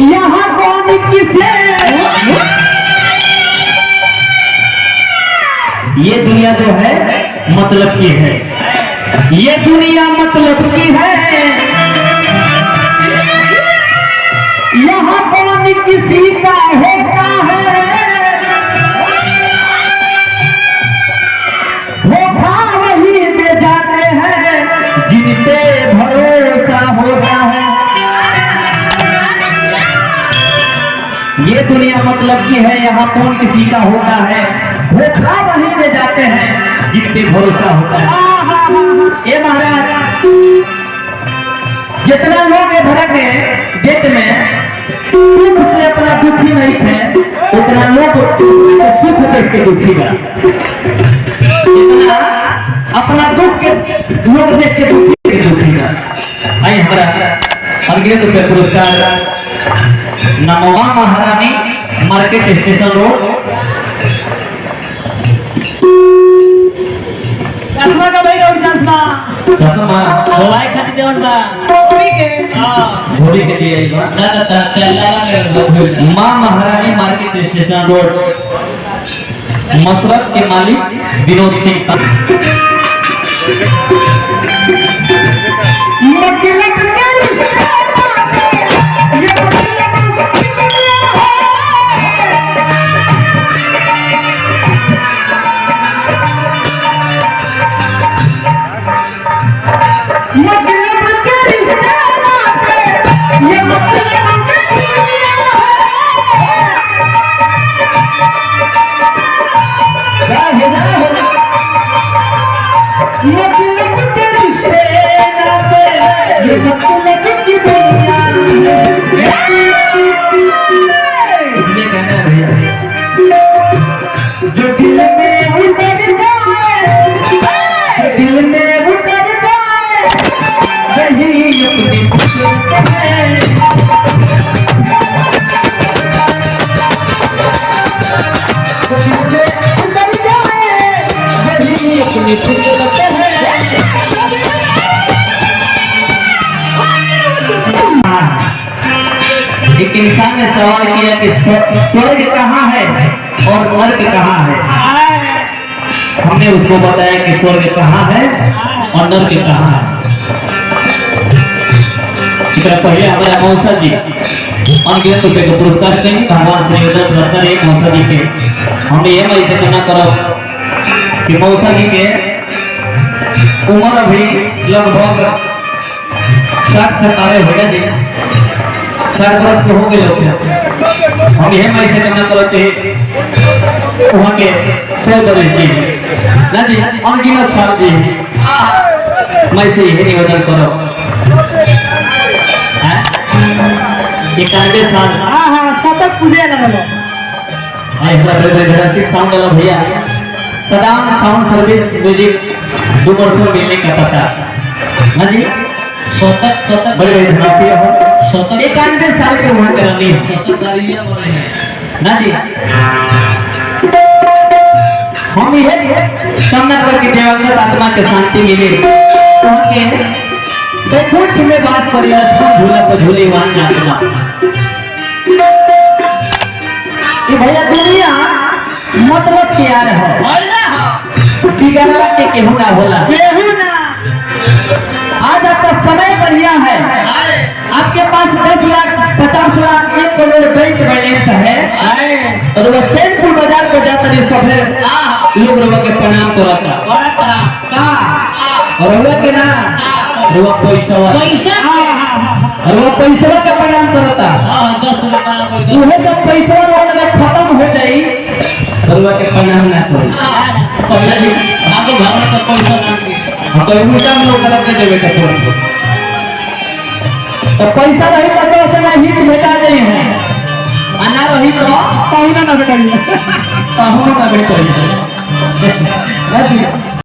यहाँ कौन किसे, ये दुनिया जो है मतलब की है, ये दुनिया मतलब की है। यहाँ कौन किसी का होता है, धोखा वही दे जाते हैं जिन पे भरोसा होता है। ये दुनिया मतलब की है, यहाँ कौन किसी का होता है, धोखा वही दे जाते हैं जिन पे भरोसा होता है। ये महाराज जितना लोग भरक डेट में सुख से अपना दुखी नहीं थे, उतना लोग सुख देख के दुखी बना, अपना दुख के लोग देख के दुखी बना। आई हमारा अंग्रेज रुपये पुरस्कार नमोवा महारानी मार्केट स्टेशन रोड। चश्मा का भाई और चश्मा मोबाइल खाती देवन बा टोकरी के घोड़ी के लिए मां महारानी मार्केट स्टेशन रोड, मसरत के मालिक विनोद सिंह। जो दिल में उतर जाए, दिल में उतर जाए वही अपनी खूबसूरत है। दिल में उतर जाए वही अपनी खूबसूरत है। एक इंसान ने सवाल किया कि स्वर्ग कहाँ है और नर्क कहाँ है। हमने उसको बताया कि स्वर्ग कहाँ है और नर्क कहाँ है। पहले हमारा मौसा जी अनगिनत रुपये का पुरस्कार देंगे, भगवान से निवेदन करता है मौसा जी के हमें ये मई से करना करो कि मौसा जी के उम्र अभी लगभग 60-70 हो गए, 60 वर्ष के हो गए लोग। हम यह मई से करना करते वहाँ के 100 बरस जी ना जी अनगिनत साल जी मैं से यही निवेदन करो 91 साल। हाँ शतक पूजे लगलो साउंड वाला भैया सदाम साउंड सर्विस म्यूजिक 2 वर्षों मिलने का पता ना जी। शतक बड़े बड़े धनसिया हो 91 साल के उम्र करनी है ना जी। हम यह कामना करके देवंगत आत्मा के शांति मिले कुछ में बात करिए झूला पर झूले वाली आत्मा। ये भैया दुनिया मतलब क्या है बिगड़ला के केहू ना होला, आज आपका समय बढ़िया है, आपके पास 10 लाख 50 लाख 1 करोड़ बैंक बैलेंस है और वह चैनपुर बाजार पर जाता है सफेद लोग रवा के प्रणाम करता का रवा के ना रवा पैसा रवा पैसा का प्रणाम करता 10 लाख वो जब पैसा वाला में खत्म हो जाई रवा के प्रणाम ना करो पहले जी आगे भागने का पैसा ना तो उल्टा में लोग गलत कर देवे तो पैसा रही तो चला हित भेटा जाई है अना रही तो पाहुना ना भेटाई पाहुना ना भेटाई।